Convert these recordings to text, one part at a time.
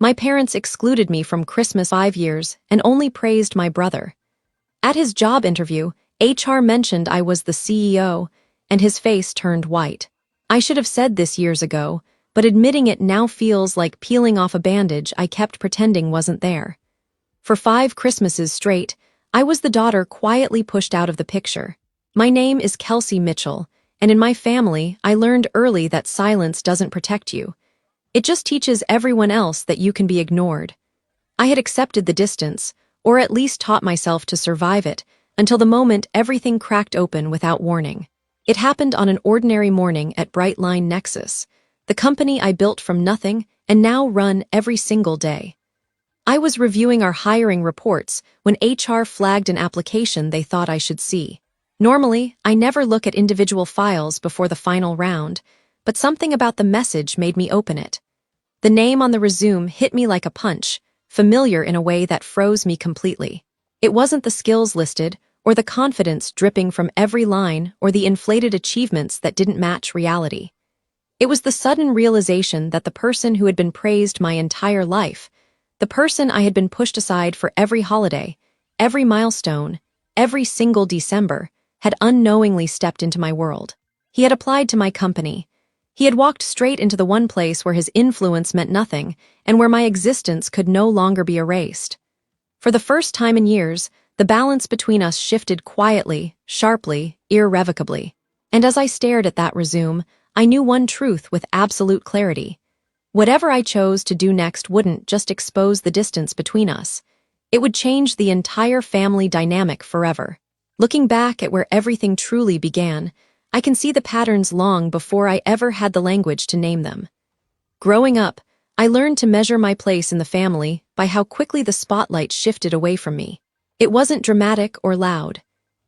My parents excluded me from Christmas 5 years and only praised my brother. At his job interview, HR mentioned I was the CEO, and his face turned white. I should have said this years ago, but admitting it now feels like peeling off a bandage I kept pretending wasn't there. For 5 Christmases straight, I was the daughter quietly pushed out of the picture. My name is Kelsey Mitchell, and in my family, I learned early that silence doesn't protect you. It just teaches everyone else that you can be ignored. I had accepted the distance, or at least taught myself to survive it, until the moment everything cracked open without warning. It happened on an ordinary morning at Brightline Nexus, the company I built from nothing and now run every single day. I was reviewing our hiring reports when HR flagged an application they thought I should see. Normally, I never look at individual files before the final round, but something about the message made me open it. The name on the resume hit me like a punch, familiar in a way that froze me completely. It wasn't the skills listed, or the confidence dripping from every line, or the inflated achievements that didn't match reality. It was the sudden realization that the person who had been praised my entire life, the person I had been pushed aside for every holiday, every milestone, every single December, had unknowingly stepped into my world. He had applied to my company. He had walked straight into the one place where his influence meant nothing, and where my existence could no longer be erased. For the first time in years, the balance between us shifted quietly, sharply, irrevocably. And as I stared at that resume, I knew one truth with absolute clarity. Whatever I chose to do next wouldn't just expose the distance between us. It would change the entire family dynamic forever. Looking back at where everything truly began, I can see the patterns long before I ever had the language to name them. Growing up, I learned to measure my place in the family by how quickly the spotlight shifted away from me. It wasn't dramatic or loud.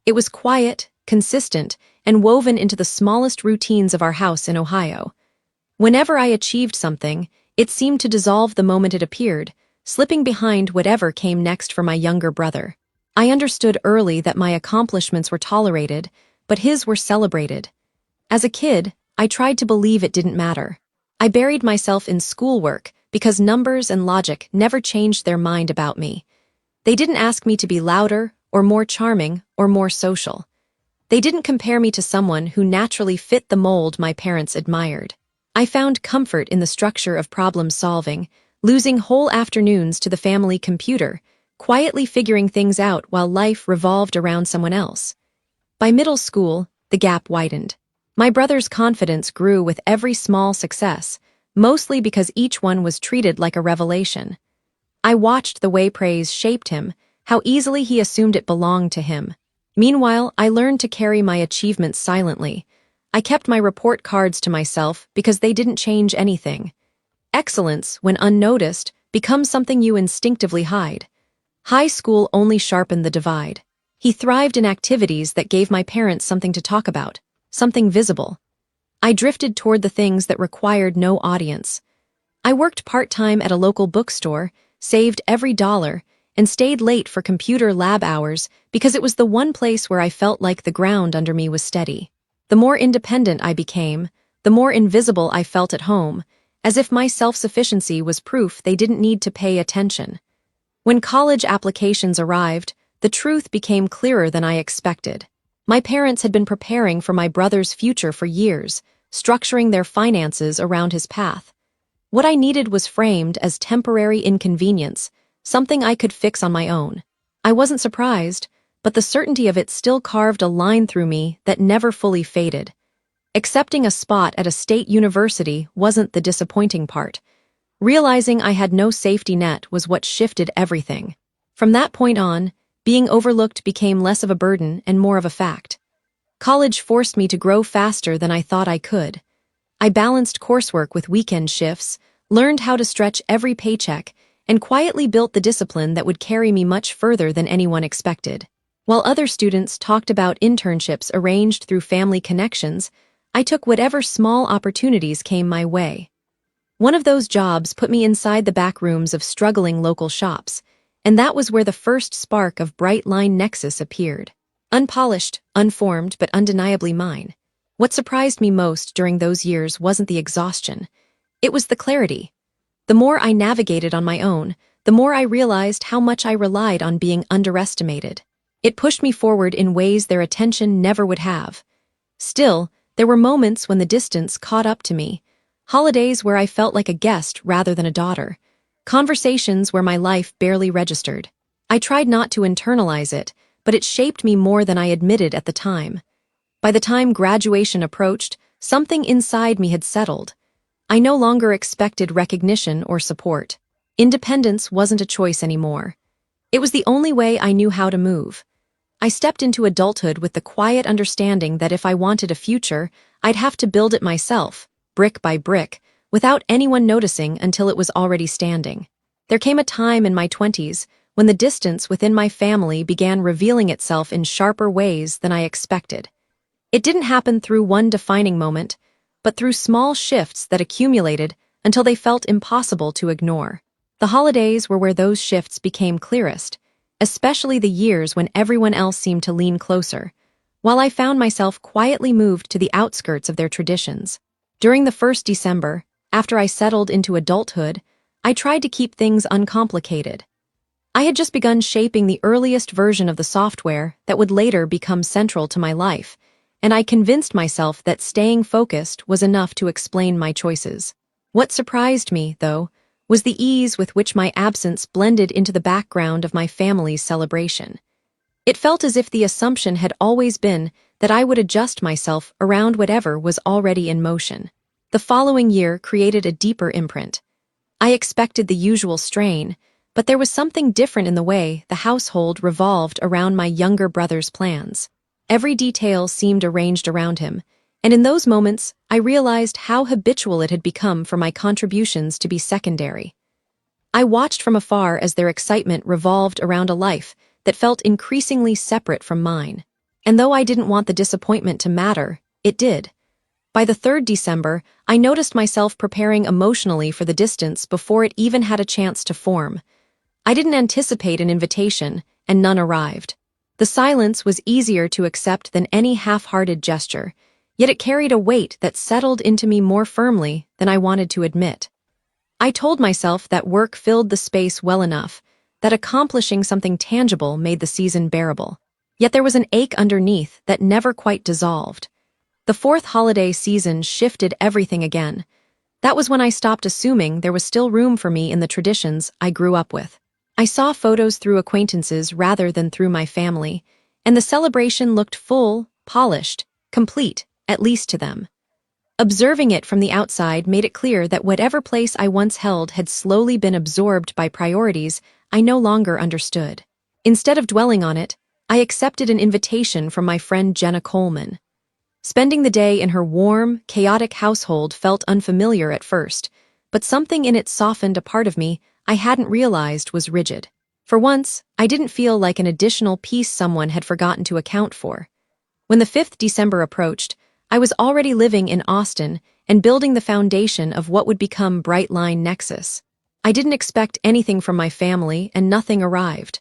It was quiet, consistent, and woven into the smallest routines of our house in Ohio. Whenever I achieved something, it seemed to dissolve the moment it appeared, slipping behind whatever came next for my younger brother. I understood early that my accomplishments were tolerated, but his were celebrated. As a kid, I tried to believe it didn't matter. I buried myself in schoolwork because numbers and logic never changed their mind about me. They didn't ask me to be louder, or more charming, or more social. They didn't compare me to someone who naturally fit the mold my parents admired. I found comfort in the structure of problem-solving, losing whole afternoons to the family computer, quietly figuring things out while life revolved around someone else. By middle school, the gap widened. My brother's confidence grew with every small success, mostly because each one was treated like a revelation. I watched the way praise shaped him, how easily he assumed it belonged to him. Meanwhile, I learned to carry my achievements silently. I kept my report cards to myself because they didn't change anything. Excellence, when unnoticed, becomes something you instinctively hide. High school only sharpened the divide. He thrived in activities that gave my parents something to talk about, something visible. I drifted toward the things that required no audience. I worked part-time at a local bookstore, saved every dollar, and stayed late for computer lab hours because it was the one place where I felt like the ground under me was steady. The more independent I became, the more invisible I felt at home, as if my self-sufficiency was proof they didn't need to pay attention. When college applications arrived, the truth became clearer than I expected. My parents had been preparing for my brother's future for years, structuring their finances around his path. What I needed was framed as temporary inconvenience, something I could fix on my own. I wasn't surprised, but the certainty of it still carved a line through me that never fully faded. Accepting a spot at a state university wasn't the disappointing part. Realizing I had no safety net was what shifted everything. From that point on, being overlooked became less of a burden and more of a fact. College forced me to grow faster than I thought I could. I balanced coursework with weekend shifts, learned how to stretch every paycheck, and quietly built the discipline that would carry me much further than anyone expected. While other students talked about internships arranged through family connections, I took whatever small opportunities came my way. One of those jobs put me inside the back rooms of struggling local shops, and that was where the first spark of Brightline Nexus appeared. Unpolished, unformed, but undeniably mine. What surprised me most during those years wasn't the exhaustion. It was the clarity. The more I navigated on my own, the more I realized how much I relied on being underestimated. It pushed me forward in ways their attention never would have. Still, there were moments when the distance caught up to me, holidays where I felt like a guest rather than a daughter, conversations where my life barely registered. I tried not to internalize it, but it shaped me more than I admitted at the time. By the time graduation approached, something inside me had settled. I no longer expected recognition or support. Independence wasn't a choice anymore. It was the only way I knew how to move. I stepped into adulthood with the quiet understanding that if I wanted a future, I'd have to build it myself, brick by brick, without anyone noticing until it was already standing. There came a time in my 20s when the distance within my family began revealing itself in sharper ways than I expected. It didn't happen through one defining moment, but through small shifts that accumulated until they felt impossible to ignore. The holidays were where those shifts became clearest, especially the years when everyone else seemed to lean closer, while I found myself quietly moved to the outskirts of their traditions. During the first December, after I settled into adulthood, I tried to keep things uncomplicated. I had just begun shaping the earliest version of the software that would later become central to my life, and I convinced myself that staying focused was enough to explain my choices. What surprised me, though, was the ease with which my absence blended into the background of my family's celebration. It felt as if the assumption had always been that I would adjust myself around whatever was already in motion. The following year created a deeper imprint. I expected the usual strain, but there was something different in the way the household revolved around my younger brother's plans. Every detail seemed arranged around him, and in those moments, I realized how habitual it had become for my contributions to be secondary. I watched from afar as their excitement revolved around a life that felt increasingly separate from mine. And though I didn't want the disappointment to matter, it did. By the third December, I noticed myself preparing emotionally for the distance before it even had a chance to form. I didn't anticipate an invitation, and none arrived. The silence was easier to accept than any half-hearted gesture, yet it carried a weight that settled into me more firmly than I wanted to admit. I told myself that work filled the space well enough, that accomplishing something tangible made the season bearable. Yet there was an ache underneath that never quite dissolved. The fourth holiday season shifted everything again. That was when I stopped assuming there was still room for me in the traditions I grew up with. I saw photos through acquaintances rather than through my family, and the celebration looked full, polished, complete, at least to them. Observing it from the outside made it clear that whatever place I once held had slowly been absorbed by priorities I no longer understood. Instead of dwelling on it, I accepted an invitation from my friend Jenna Coleman. Spending the day in her warm, chaotic household felt unfamiliar at first, but something in it softened a part of me I hadn't realized was rigid. For once, I didn't feel like an additional piece someone had forgotten to account for. When the 5th December approached, I was already living in Austin and building the foundation of what would become Bright Line Nexus. I didn't expect anything from my family, and nothing arrived.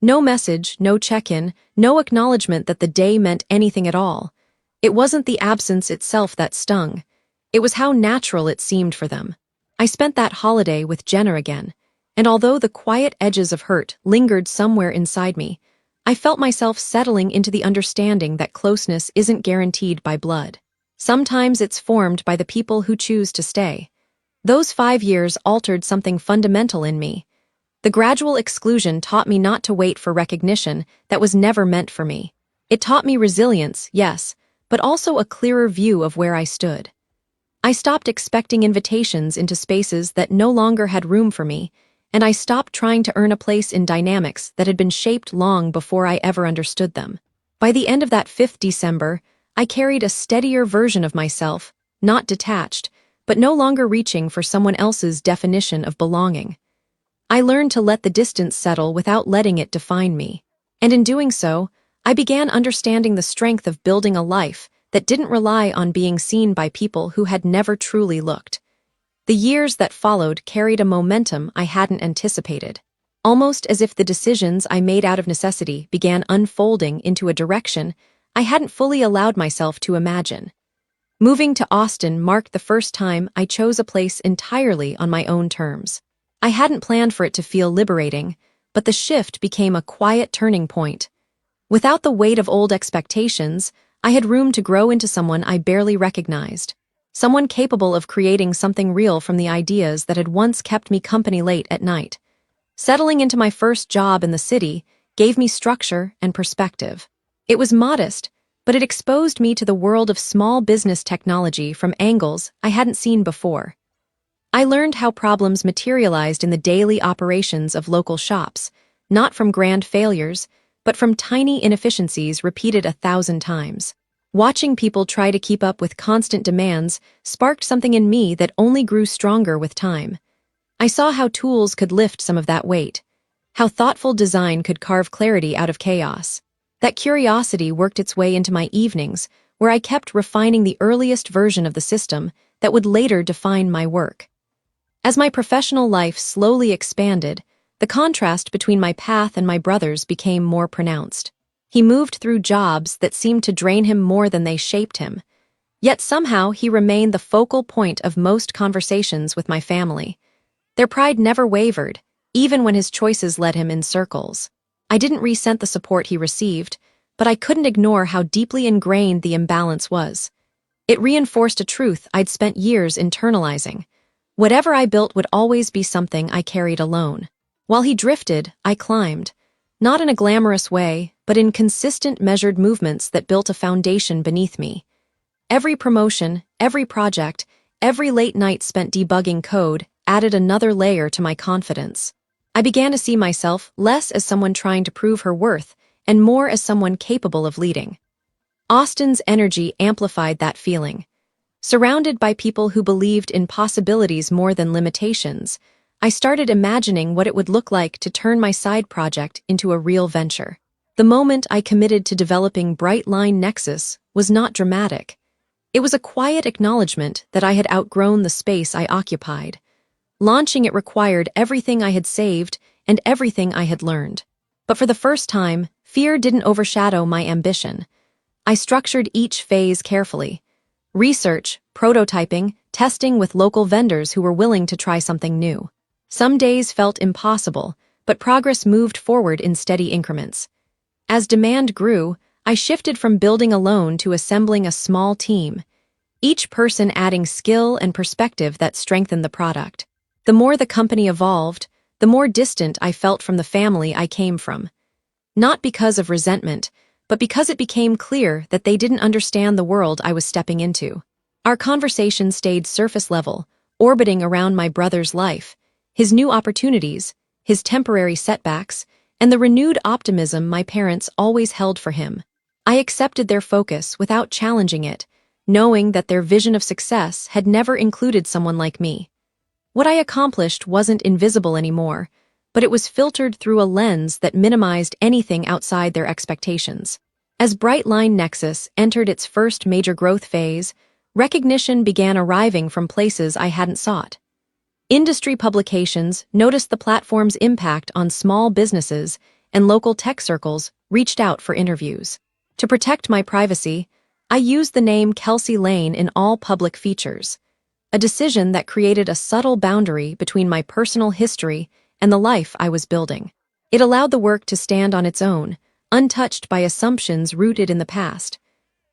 No message, no check-in, no acknowledgement that the day meant anything at all. It wasn't the absence itself that stung. It was how natural it seemed for them. I spent that holiday with Jenna again, and although the quiet edges of hurt lingered somewhere inside me, I felt myself settling into the understanding that closeness isn't guaranteed by blood. Sometimes it's formed by the people who choose to stay. Those 5 years altered something fundamental in me. The gradual exclusion taught me not to wait for recognition that was never meant for me. It taught me resilience, yes, but also a clearer view of where I stood. I stopped expecting invitations into spaces that no longer had room for me, and I stopped trying to earn a place in dynamics that had been shaped long before I ever understood them. By the end of that 5th December, I carried a steadier version of myself, not detached, but no longer reaching for someone else's definition of belonging. I learned to let the distance settle without letting it define me. And in doing so, I began understanding the strength of building a life that didn't rely on being seen by people who had never truly looked. The years that followed carried a momentum I hadn't anticipated, almost as if the decisions I made out of necessity began unfolding into a direction I hadn't fully allowed myself to imagine. Moving to Austin marked the first time I chose a place entirely on my own terms. I hadn't planned for it to feel liberating, but the shift became a quiet turning point. Without the weight of old expectations, I had room to grow into someone I barely recognized. Someone capable of creating something real from the ideas that had once kept me company late at night. Settling into my first job in the city gave me structure and perspective. It was modest, but it exposed me to the world of small business technology from angles I hadn't seen before. I learned how problems materialized in the daily operations of local shops, not from grand failures, but from tiny inefficiencies repeated 1,000 times. Watching people try to keep up with constant demands sparked something in me that only grew stronger with time. I saw how tools could lift some of that weight, how thoughtful design could carve clarity out of chaos. That curiosity worked its way into my evenings, where I kept refining the earliest version of the system that would later define my work. As my professional life slowly expanded, the contrast between my path and my brother's became more pronounced. He moved through jobs that seemed to drain him more than they shaped him. Yet somehow he remained the focal point of most conversations with my family. Their pride never wavered, even when his choices led him in circles. I didn't resent the support he received, but I couldn't ignore how deeply ingrained the imbalance was. It reinforced a truth I'd spent years internalizing. Whatever I built would always be something I carried alone. While he drifted, I climbed. Not in a glamorous way, but in consistent measured movements that built a foundation beneath me. Every promotion, every project, every late night spent debugging code added another layer to my confidence. I began to see myself less as someone trying to prove her worth and more as someone capable of leading. Austin's energy amplified that feeling. Surrounded by people who believed in possibilities more than limitations, I started imagining what it would look like to turn my side project into a real venture. The moment I committed to developing Bright Line Nexus was not dramatic. It was a quiet acknowledgement that I had outgrown the space I occupied. Launching it required everything I had saved and everything I had learned. But for the first time, fear didn't overshadow my ambition. I structured each phase carefully. Research, prototyping, testing with local vendors who were willing to try something new. Some days felt impossible, but progress moved forward in steady increments. As demand grew, I shifted from building alone to assembling a small team, each person adding skill and perspective that strengthened the product. The more the company evolved, the more distant I felt from the family I came from. Not because of resentment, but because it became clear that they didn't understand the world I was stepping into. Our conversation stayed surface level, orbiting around my brother's life, his new opportunities, his temporary setbacks, and the renewed optimism my parents always held for him. I accepted their focus without challenging it, knowing that their vision of success had never included someone like me. What I accomplished wasn't invisible anymore, but it was filtered through a lens that minimized anything outside their expectations. As Bright Line Nexus entered its first major growth phase, recognition began arriving from places I hadn't sought. Industry publications noticed the platform's impact on small businesses, and local tech circles reached out for interviews. To protect my privacy, I used the name Kelsey Lane in all public features, a decision that created a subtle boundary between my personal history and the life I was building. It allowed the work to stand on its own, untouched by assumptions rooted in the past.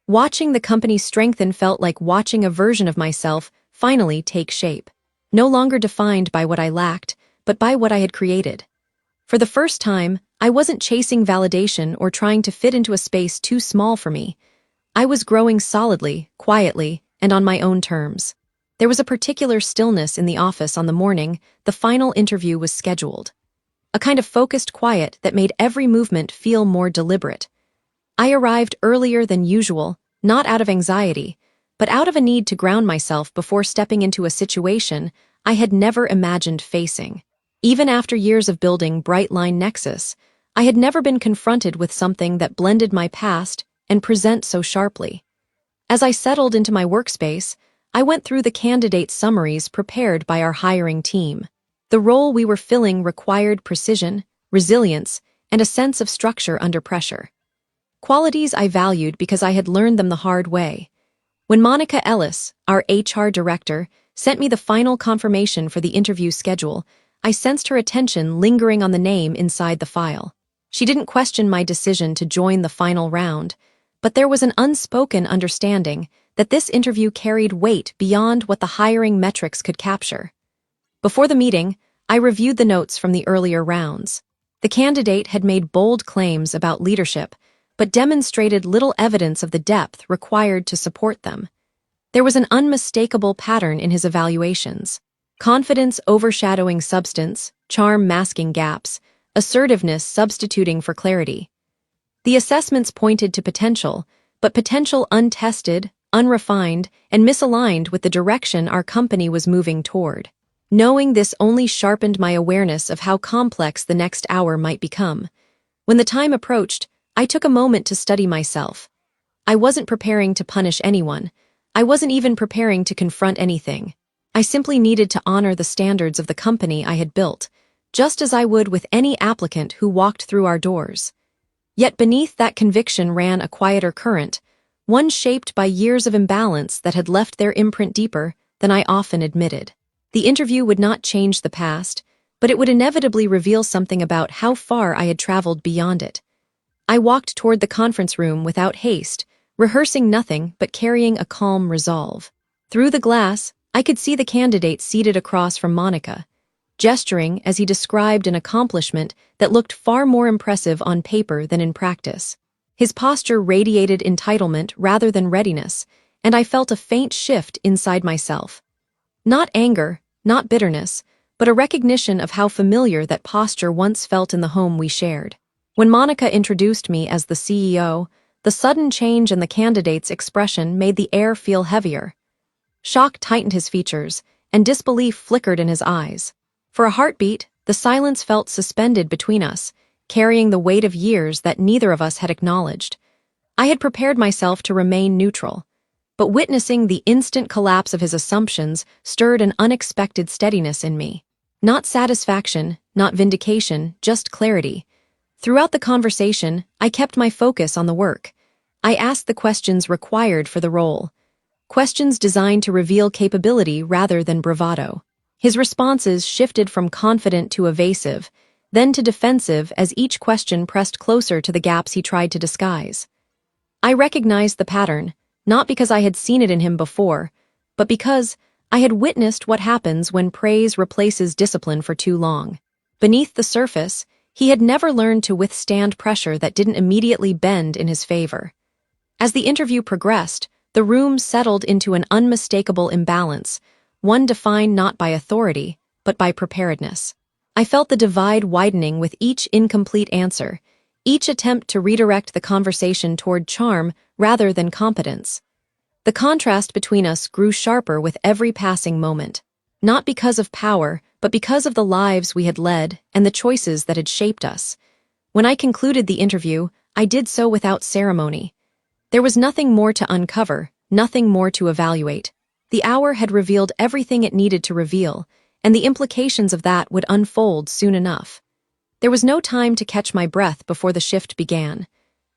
Watching the company strengthen felt like watching a version of myself finally take shape, no longer defined by what I lacked, but by what I had created. For the first time, I wasn't chasing validation or trying to fit into a space too small for me. I was growing solidly, quietly, and on my own terms. There was a particular stillness in the office on the morning the final interview was scheduled. A kind of focused quiet that made every movement feel more deliberate. I arrived earlier than usual, not out of anxiety, but out of a need to ground myself before stepping into a situation I had never imagined facing. Even after years of building Bright Line Nexus, I had never been confronted with something that blended my past and present so sharply. As I settled into my workspace, I went through the candidate summaries prepared by our hiring team. The role we were filling required precision, resilience, and a sense of structure under pressure. Qualities I valued because I had learned them the hard way. When Monica Ellis, our HR director, sent me the final confirmation for the interview schedule, I sensed her attention lingering on the name inside the file. She didn't question my decision to join the final round, but there was an unspoken understanding that this interview carried weight beyond what the hiring metrics could capture. Before the meeting, I reviewed the notes from the earlier rounds. The candidate had made bold claims about leadership, but demonstrated little evidence of the depth required to support them. There was an unmistakable pattern in his evaluations: confidence overshadowing substance, charm masking gaps, assertiveness substituting for clarity. The assessments pointed to potential, but potential untested, unrefined, and misaligned with the direction our company was moving toward. Knowing this only sharpened my awareness of how complex the next hour might become. When the time approached, I took a moment to study myself. I wasn't preparing to punish anyone. I wasn't even preparing to confront anything. I simply needed to honor the standards of the company I had built, just as I would with any applicant who walked through our doors. Yet beneath that conviction ran a quieter current, one shaped by years of imbalance that had left their imprint deeper than I often admitted. The interview would not change the past, but it would inevitably reveal something about how far I had traveled beyond it. I walked toward the conference room without haste, rehearsing nothing but carrying a calm resolve. Through the glass, I could see the candidate seated across from Monica, gesturing as he described an accomplishment that looked far more impressive on paper than in practice. His posture radiated entitlement rather than readiness, and I felt a faint shift inside myself. Not anger, not bitterness, but a recognition of how familiar that posture once felt in the home we shared. When Monica introduced me as the CEO, the sudden change in the candidate's expression made the air feel heavier. Shock tightened his features, and disbelief flickered in his eyes. For a heartbeat, the silence felt suspended between us, carrying the weight of years that neither of us had acknowledged. I had prepared myself to remain neutral, but witnessing the instant collapse of his assumptions stirred an unexpected steadiness in me. Not satisfaction, not vindication, just clarity. Throughout the conversation, I kept my focus on the work. I asked the questions required for the role, questions designed to reveal capability rather than bravado. His responses shifted from confident to evasive, then to defensive as each question pressed closer to the gaps he tried to disguise. I recognized the pattern, not because I had seen it in him before, but because I had witnessed what happens when praise replaces discipline for too long. Beneath the surface, he had never learned to withstand pressure that didn't immediately bend in his favor. As the interview progressed, the room settled into an unmistakable imbalance, one defined not by authority, but by preparedness. I felt the divide widening with each incomplete answer, each attempt to redirect the conversation toward charm rather than competence. The contrast between us grew sharper with every passing moment, not because of power, but because of the lives we had led and the choices that had shaped us. When I concluded the interview, I did so without ceremony. There was nothing more to uncover, nothing more to evaluate. The hour had revealed everything it needed to reveal, and the implications of that would unfold soon enough. There was no time to catch my breath before the shift began.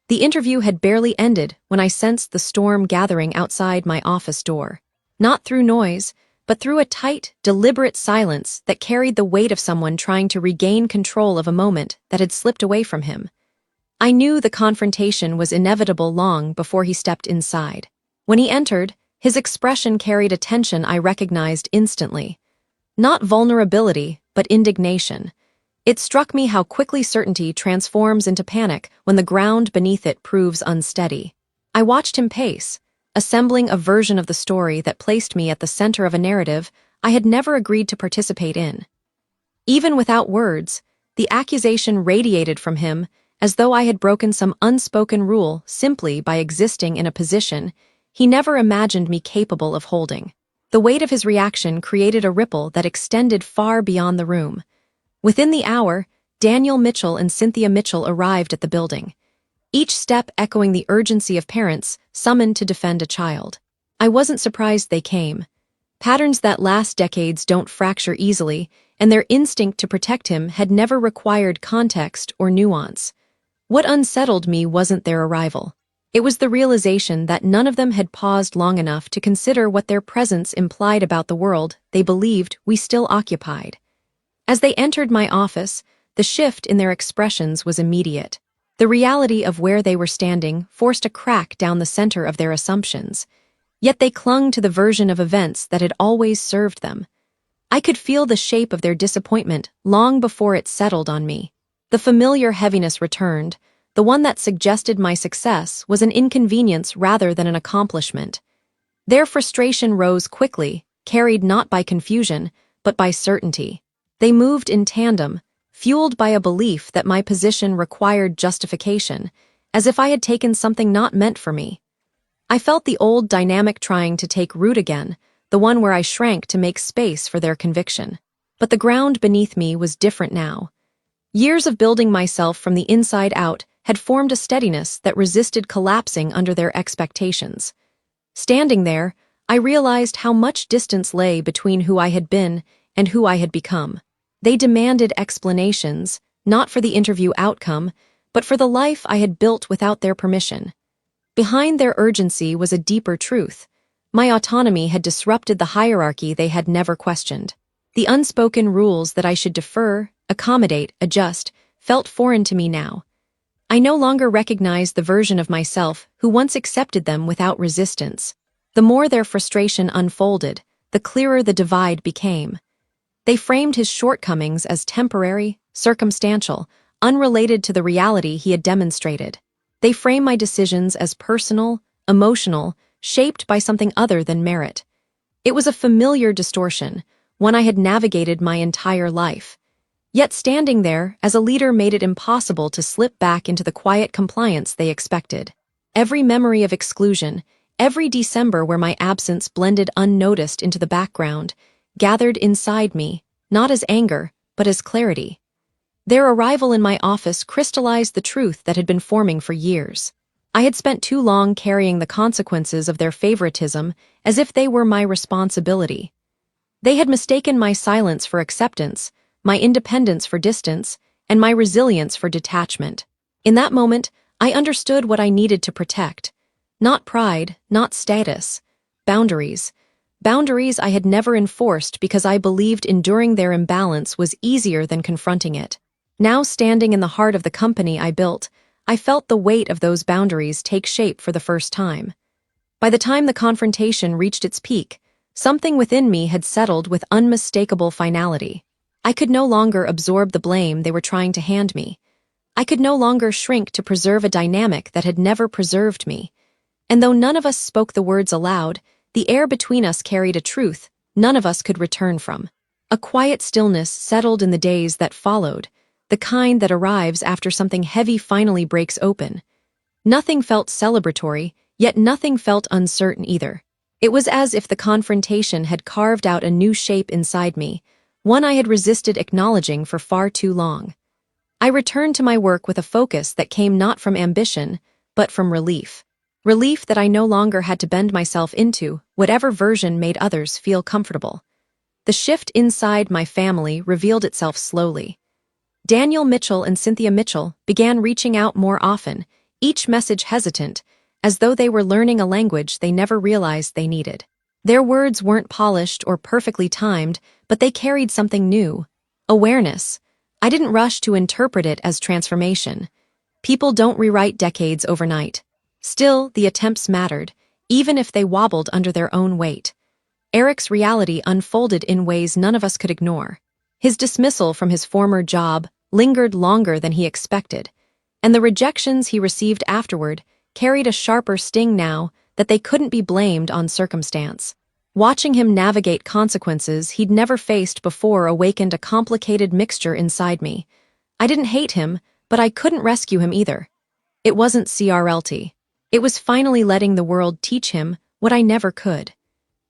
The interview had barely ended when I sensed the storm gathering outside my office door. Not through noise, but through a tight, deliberate silence that carried the weight of someone trying to regain control of a moment that had slipped away from him. I knew the confrontation was inevitable long before he stepped inside. When he entered, his expression carried a tension I recognized instantly. Not vulnerability, but indignation. It struck me how quickly certainty transforms into panic when the ground beneath it proves unsteady. I watched him pace, assembling a version of the story that placed me at the center of a narrative I had never agreed to participate in. Even without words, the accusation radiated from him as though I had broken some unspoken rule simply by existing in a position he never imagined me capable of holding. The weight of his reaction created a ripple that extended far beyond the room. Within the hour, Daniel Mitchell and Cynthia Mitchell arrived at the building, each step echoing the urgency of parents summoned to defend a child. I wasn't surprised they came. Patterns that last decades don't fracture easily, and their instinct to protect him had never required context or nuance. What unsettled me wasn't their arrival. It was the realization that none of them had paused long enough to consider what their presence implied about the world they believed we still occupied. As they entered my office, the shift in their expressions was immediate. The reality of where they were standing forced a crack down the center of their assumptions. Yet they clung to the version of events that had always served them. I could feel the shape of their disappointment long before it settled on me. The familiar heaviness returned. The one that suggested my success was an inconvenience rather than an accomplishment. Their frustration rose quickly, carried not by confusion, but by certainty. They moved in tandem, fueled by a belief that my position required justification, as if I had taken something not meant for me. I felt the old dynamic trying to take root again, the one where I shrank to make space for their conviction. But the ground beneath me was different now. Years of building myself from the inside out had formed a steadiness that resisted collapsing under their expectations. Standing there, I realized how much distance lay between who I had been and who I had become. They demanded explanations, not for the interview outcome, but for the life I had built without their permission. Behind their urgency was a deeper truth. My autonomy had disrupted the hierarchy they had never questioned. The unspoken rules that I should defer, accommodate, adjust, felt foreign to me now. I no longer recognized the version of myself who once accepted them without resistance. The more their frustration unfolded, the clearer the divide became. They framed his shortcomings as temporary, circumstantial, unrelated to the reality he had demonstrated. They framed my decisions as personal, emotional, shaped by something other than merit. It was a familiar distortion, one I had navigated my entire life. Yet standing there as a leader made it impossible to slip back into the quiet compliance they expected. Every memory of exclusion, every December where my absence blended unnoticed into the background, gathered inside me, not as anger, but as clarity. Their arrival in my office crystallized the truth that had been forming for years. I had spent too long carrying the consequences of their favoritism as if they were my responsibility. They had mistaken my silence for acceptance, my independence for distance, and my resilience for detachment. In that moment, I understood what I needed to protect. Not pride, not status. Boundaries. Boundaries I had never enforced because I believed enduring their imbalance was easier than confronting it. Now standing in the heart of the company I built, I felt the weight of those boundaries take shape for the first time. By the time the confrontation reached its peak, something within me had settled with unmistakable finality. I could no longer absorb the blame they were trying to hand me. I could no longer shrink to preserve a dynamic that had never preserved me. And though none of us spoke the words aloud, the air between us carried a truth none of us could return from. A quiet stillness settled in the days that followed, the kind that arrives after something heavy finally breaks open. Nothing felt celebratory, yet nothing felt uncertain either. It was as if the confrontation had carved out a new shape inside me, one I had resisted acknowledging for far too long. I returned to my work with a focus that came not from ambition, but from relief. Relief that I no longer had to bend myself into whatever version made others feel comfortable. The shift inside my family revealed itself slowly. Daniel Mitchell and Cynthia Mitchell began reaching out more often, each message hesitant, as though they were learning a language they never realized they needed. Their words weren't polished or perfectly timed, but they carried something new. Awareness. I didn't rush to interpret it as transformation. People don't rewrite decades overnight. Still, the attempts mattered, even if they wobbled under their own weight. Eric's reality unfolded in ways none of us could ignore. His dismissal from his former job lingered longer than he expected, and the rejections he received afterward carried a sharper sting now that they couldn't be blamed on circumstance. Watching him navigate consequences he'd never faced before awakened a complicated mixture inside me. I didn't hate him, but I couldn't rescue him either. It wasn't CRLT. It was finally letting the world teach him what I never could.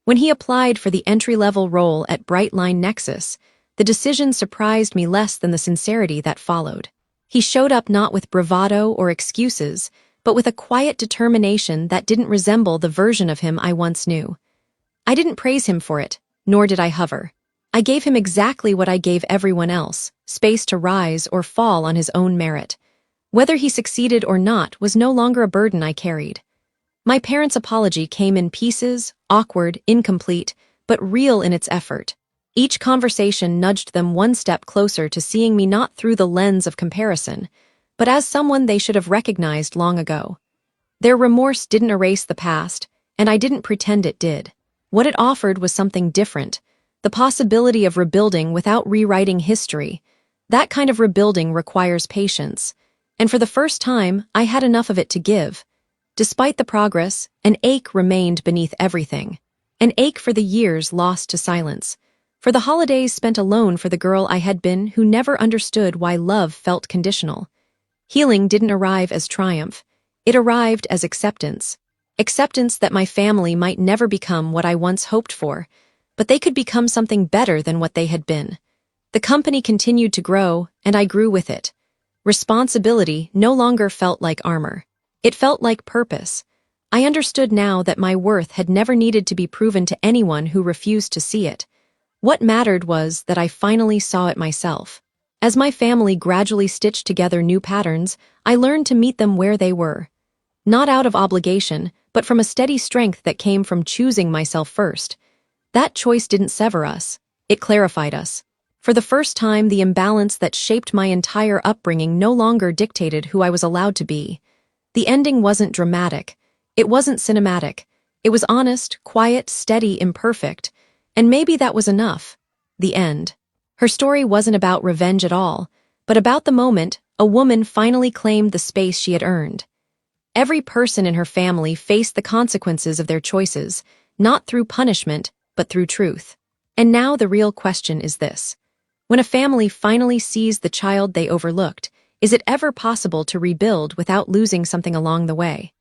When he applied for the entry-level role at Brightline Nexus, the decision surprised me less than the sincerity that followed. He showed up not with bravado or excuses, but with a quiet determination that didn't resemble the version of him I once knew. I didn't praise him for it, nor did I hover. I gave him exactly what I gave everyone else, space to rise or fall on his own merit. Whether he succeeded or not was no longer a burden I carried. My parents' apology came in pieces, awkward, incomplete, but real in its effort. Each conversation nudged them one step closer to seeing me not through the lens of comparison, but as someone they should have recognized long ago. Their remorse didn't erase the past, and I didn't pretend it did. What it offered was something different, the possibility of rebuilding without rewriting history. That kind of rebuilding requires patience, and for the first time, I had enough of it to give. Despite the progress, an ache remained beneath everything. An ache for the years lost to silence, for the holidays spent alone for the girl I had been who never understood why love felt conditional. Healing didn't arrive as triumph. It arrived as acceptance. Acceptance that my family might never become what I once hoped for, but they could become something better than what they had been. The company continued to grow, and I grew with it. Responsibility no longer felt like armor. It felt like purpose. I understood now that my worth had never needed to be proven to anyone who refused to see it. What mattered was that I finally saw it myself. As my family gradually stitched together new patterns, I learned to meet them where they were. Not out of obligation, but from a steady strength that came from choosing myself first. That choice didn't sever us. It clarified us. For the first time, the imbalance that shaped my entire upbringing no longer dictated who I was allowed to be. The ending wasn't dramatic. It wasn't cinematic. It was honest, quiet, steady, imperfect. And maybe that was enough. The end. Her story wasn't about revenge at all, but about the moment a woman finally claimed the space she had earned. Every person in her family faced the consequences of their choices, not through punishment, but through truth. And now the real question is this. When a family finally sees the child they overlooked, is it ever possible to rebuild without losing something along the way?